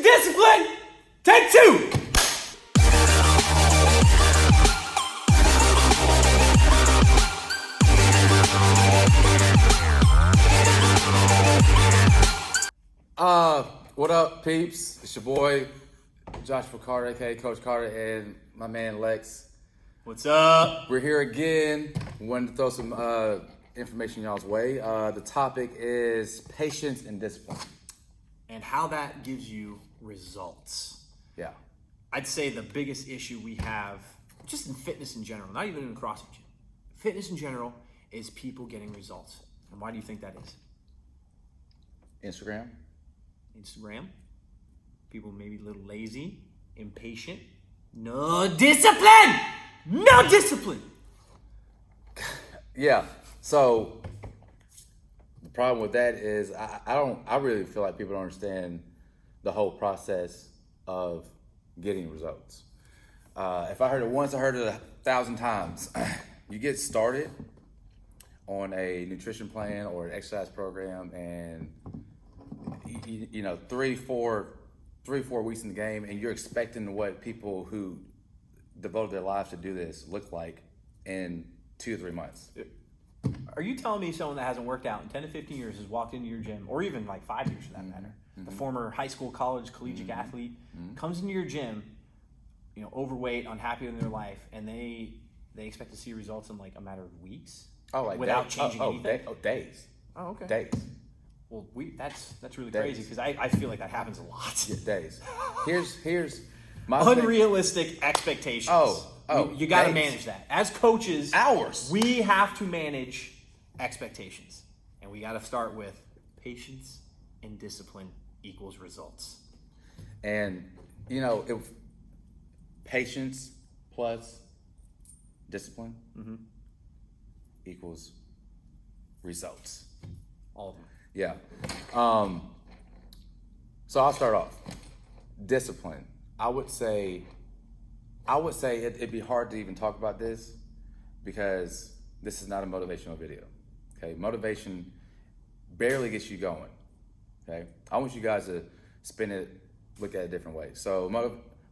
discipline. Take two. What up, peeps? It's your boy, Joshua Carter, aka Coach Carter, and my man Lex. What's up? We're here again. We wanted to throw some information y'all's way. The topic is patience and discipline. And how that gives you results. Yeah. I'd say the biggest issue we have, just in fitness in general, not even in CrossFit gym, fitness in general, is people getting results. And why do you think that is? Instagram. People maybe a little lazy, impatient, no discipline. Yeah. So the problem with that is I really feel like people don't understand the whole process of getting results. If I heard it once, I heard it 1,000 times. You get started on a nutrition plan or an exercise program, and you know, 3-4 weeks in the game, and you're expecting what people who devoted their lives to do this look like in 2 or 3 months. Are you telling me someone that hasn't worked out in 10 to 15 years has walked into your gym, or even like 5 years for that matter, the former high school, college, collegiate athlete, comes into your gym, you know, overweight, unhappy with their life, and they expect to see results in like a matter of weeks? Without changing anything? Days. Oh, okay. Days. Well, that's really crazy, because I feel like that happens a lot. Yeah, days. Here's my unrealistic expectations. You got to manage that. As coaches, hours. We have to manage expectations, and we got to start with patience and discipline equals results. And you know, if patience plus discipline equals results. All of them. Yeah. So I'll start off. Discipline. I would say it'd be hard to even talk about this because this is not a motivational video. Okay, motivation barely gets you going. Okay, I want you guys to look at it a different way. So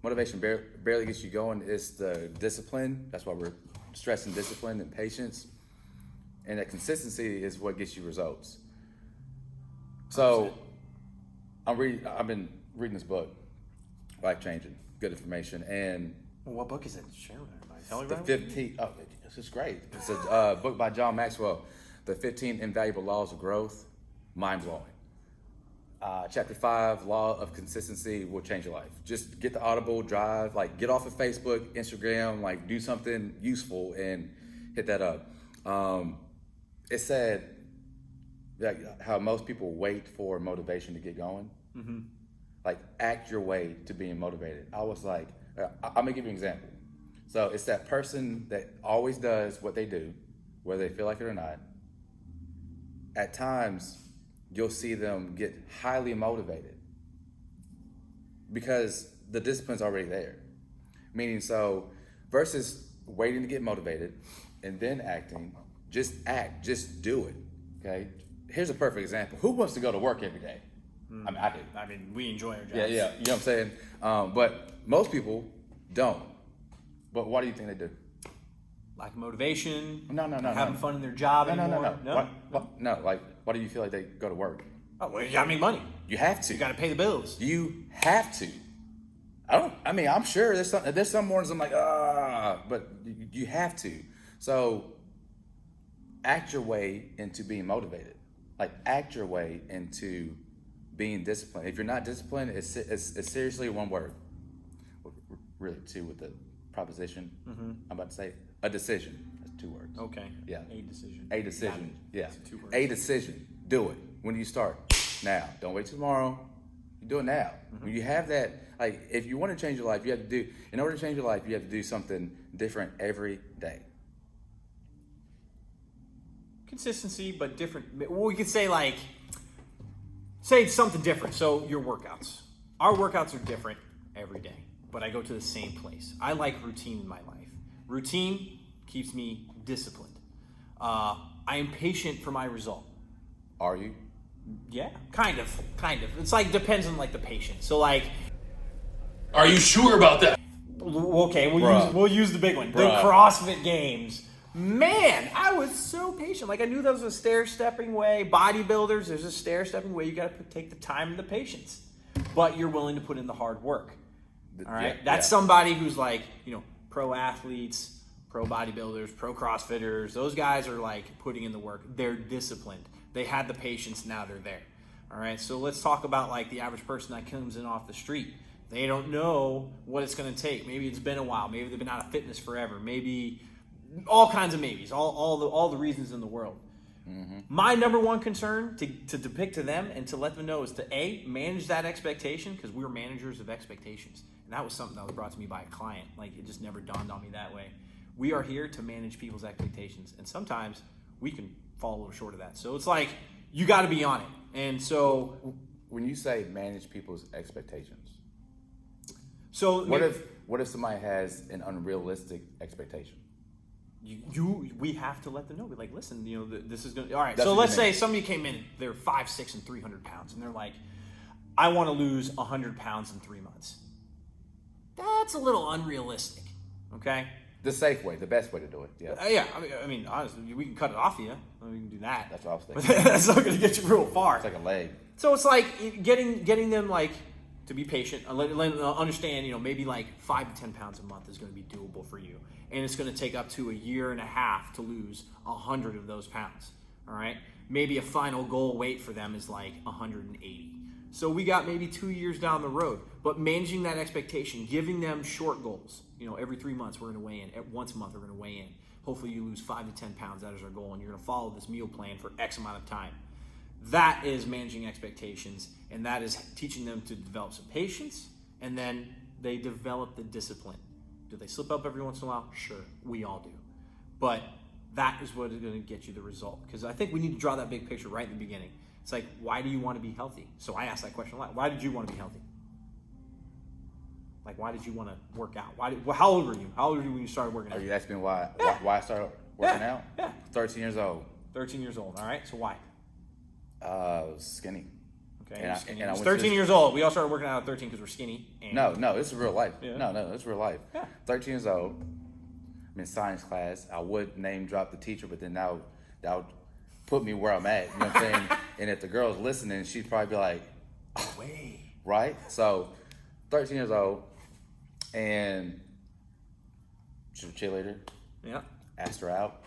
motivation barely gets you going. It's the discipline. That's why we're stressing discipline and patience, and that consistency is what gets you results. So I've been reading this book, Life Changing, good information, and what book is it? Share with everybody. Tell me the about 15. Oh, this is great. It's a book by John Maxwell, The 15 Invaluable Laws of Growth. Mind blowing. Chapter 5, Law of Consistency will change your life. Just get the Audible, drive, like get off of Facebook, Instagram, like do something useful and hit that up. It said that how most people wait for motivation to get going. Like act your way to being motivated. I was like, I'm gonna give you an example. So it's that person that always does what they do, whether they feel like it or not. At times, you'll see them get highly motivated because the discipline's already there. Meaning, so versus waiting to get motivated and then acting, just act, just do it. Okay. Here's a perfect example. Who wants to go to work every day? I mean, I do. I mean, we enjoy our jobs. Yeah. You know what I'm saying? But most people don't. But why do you think they do? Lack of motivation. No. Having fun in their job anymore. No. Like, why do you feel like they go to work? Oh, well, you gotta make money. You have to. You gotta pay the bills. You have to. I'm sure there's some mornings I'm like, but you have to. So act your way into being motivated. Like act your way into being disciplined. If you're not disciplined, it's seriously one word. Really two with the proposition. I'm about to say a decision. That's 2 words. Okay. Yeah. A decision. A decision. Yeah. It's 2 words. A decision. Do it. When do you start? Now. Don't wait till tomorrow. You do it now. When you have that, like, if you want to change your life, in order to change your life, you have to do something different every day. Consistency, but different. Well, we could say say something different. So your workouts. Our workouts are different every day, but I go to the same place. I like routine in my life. Routine keeps me disciplined. I am patient for my result. Are you? Yeah, kind of. It's like depends on like the patient. So like, Are you sure about that? okay, Bruh. we'll use the big one. The Bruh. CrossFit Games. Man, I was so patient. Like I knew that was a stair-stepping way. Bodybuilders, there's a stair-stepping way. You got to take the time and the patience, but you're willing to put in the hard work. All right, that's somebody who's like, pro athletes, pro bodybuilders, pro CrossFitters. Those guys are like putting in the work. They're disciplined. They had the patience. Now they're there. All right, so let's talk about like the average person that comes in off the street. They don't know what it's going to take. Maybe it's been a while. Maybe they've been out of fitness forever. Maybe all kinds of maybes. All the reasons in the world. Mm-hmm. My number one concern to depict to them and to let them know is to manage that expectation, because we were managers of expectations. And that was something that was brought to me by a client. Like it just never dawned on me that way. We are here to manage people's expectations, and sometimes we can fall a little short of that. So it's like you got to be on it. And so when you say manage people's expectations, so what if somebody has an unrealistic expectation? We have to let them know. We're like, listen, this is going. All right. That's So what let's you mean. say somebody came in, they're 5'6" and 300 pounds, and they're like, I want to lose 100 pounds in 3 months. That's a little unrealistic. Okay. The safe way, the best way to do it. Yeah. Yeah. I mean, honestly, we can cut it off of you. We can do that. That's what I was But thinking. that's not going to get you real far. It's like a leg. So it's like getting them like to be patient and let them understand, maybe like 5 to 10 pounds a month is going to be doable for you. And it's going to take up to a year and a half to lose 100 of those pounds. All right. Maybe a final goal weight for them is like 180. So we got maybe 2 years down the road, but managing that expectation, giving them short goals. Every 3 months we're going to weigh in. Once a month we're going to weigh in. Hopefully you lose 5 to 10 pounds. That is our goal. And you're going to follow this meal plan for X amount of time. That is managing expectations, and that is teaching them to develop some patience, and then they develop the discipline. Do they slip up every once in a while? Sure, we all do. But that is what is going to get you the result. Because I think we need to draw that big picture right in the beginning. It's like, why do you want to be healthy? So I asked that question a lot. Why did you want to be healthy? Like, why did you want to work out? How old were you? How old were you when you started working out? Are you asking me why I started working out? Yeah. 13 years old. 13 years old. All right. So why? I was skinny. Okay. And I I was went 13 to- years old. We all started working out at 13 because we're skinny. And No, this is real life. Yeah. No, it's real life. Yeah. 13 years old. I'm in science class. I would name drop the teacher, but then that would put me where I'm at. You know what I'm saying? And if the girl's listening, she'd probably be like, Way. right? So, 13 years old, and she was a cheerleader. Yeah. Asked her out.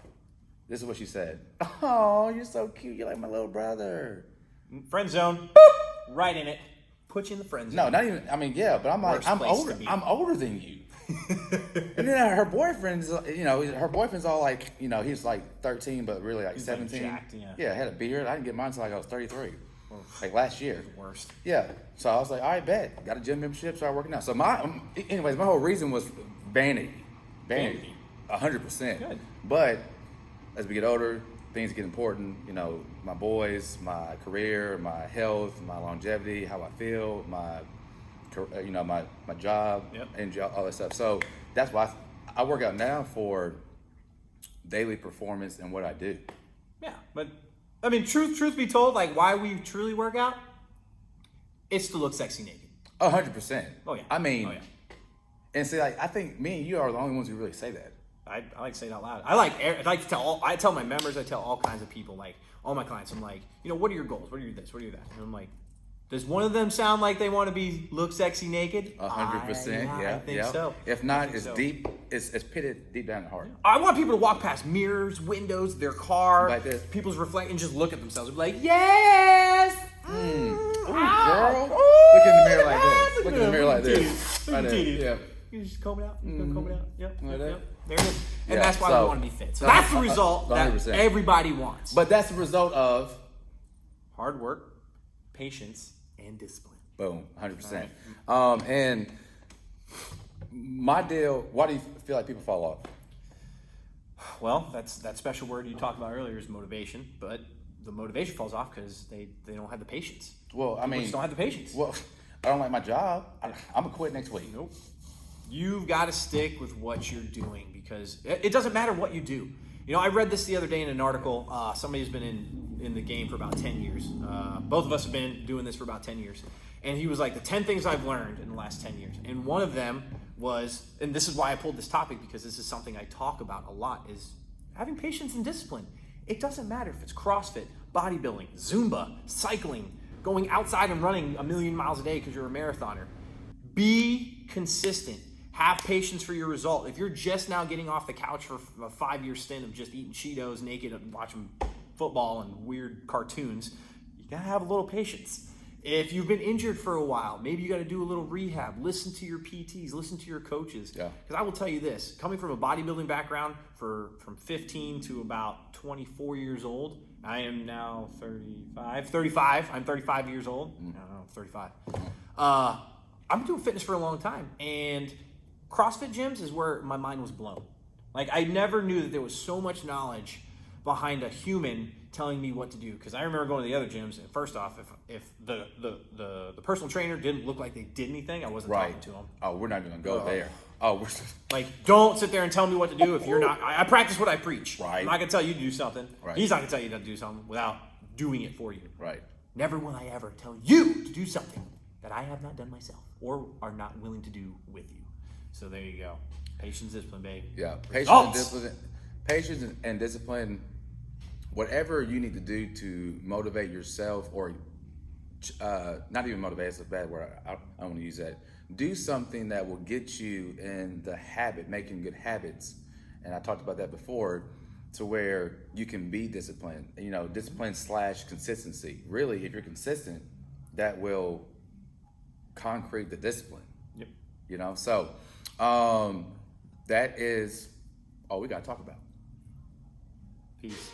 This is what she said. Oh, you're so cute. You're like my little brother. Friend zone. Right in it. Put you in the friend zone. No, not even. I mean, yeah, but I'm like, Worst I'm place to older. be. I'm older than you. And then her boyfriend's, her boyfriend's all like, he's like 13, but really like like 17. jacked, yeah. Yeah, had a beard. I didn't get mine until like I was 33, like last year. Worst. Yeah. So I was like, all right, bet. Got a gym membership, started working out. So my whole reason was vanity. 100%. Good. But as we get older, things get important. My boys, my career, my health, my longevity, how I feel, my job, Yep. and all that stuff. So that's why I work out now for daily performance and what I do. Yeah, but I mean, truth be told, like why we truly work out, it's to look sexy naked. 100%. Oh yeah. I mean, oh, yeah. and see, like I think me and you are the only ones who really say that. I like to say it out loud. I like to tell I tell my members, I tell all kinds of people, like all my clients, I'm like, what are your goals? What are your this? What are your that? And I'm like, does one of them sound like they want to look sexy naked? 100%. Yeah. I think so. If not, I think it's so. deep. It's pitted deep down the heart. I want people to walk past mirrors, windows, their car, Like this. people's reflect, and just look at themselves and be like, yes! Ooh, Ow! girl. Ooh, Look in the mirror like yes! this. Look in the mirror like this. Titties. Look Right at there. titties. Yeah. You just comb it out. You just comb it out. Yep. Like that. Yep. There it is. And Yeah, that's why so- we want to be fit. So that's the result that 100%. everybody wants. But that's the result of hard work, patience, and discipline. boom, 100%. And my deal. Why do you feel like people fall off? Well, that's that special word you talked about earlier is motivation, but the motivation falls off because they don't have the patience. Well, I People mean, just don't have the patience. well, I don't like my job. I'm gonna quit next week. Nope. You've got to stick with what you're doing because it doesn't matter what you do. You know, I read this the other day in an article. Somebody who's been in the game for about 10 years. Both of us have been doing this for about 10 years. And he was like, the 10 things I've learned in the last 10 years. And one of them was, and this is why I pulled this topic, because this is something I talk about a lot, is having patience and discipline. It doesn't matter if it's CrossFit, bodybuilding, Zumba, cycling, going outside and running 1,000,000 miles a day because you're a marathoner. Be consistent. Have patience for your result. If you're just now getting off the couch for a 5-year stint of just eating Cheetos naked and watching football and weird cartoons, you gotta have a little patience. If you've been injured for a while, maybe you gotta do a little rehab. Listen to your PTs, listen to your coaches. Yeah. Because I will tell you this, coming from a bodybuilding background from 15 to about 24 years old, I am now 35. I'm 35 years old. I don't know, 35. I've been doing fitness for a long time, and CrossFit gyms is where my mind was blown. Like, I never knew that there was so much knowledge behind a human telling me what to do. Because I remember going to the other gyms, and first off, if the personal trainer didn't look like they did anything, I wasn't talking to them. Oh, we're not going to go there. Oh, we're like, don't sit there and tell me what to do if you're not. I practice what I preach. Right. I'm not going to tell you to do something. Right. He's not going to tell you to do something without doing it for you. Right. Never will I ever tell you to do something that I have not done myself or are not willing to do with you. So there you go. Patience, discipline, babe. Yeah. Results. Patience and discipline. Whatever you need to do to motivate yourself, or not even motivate, that's a bad word. I don't want to use that. Do something that will get you in the habit, making good habits. And I talked about that before, to where you can be disciplined. You know, discipline / consistency. Really, if you're consistent, that will concrete the discipline. Yep. You know, so that is all we got to talk about. Peace.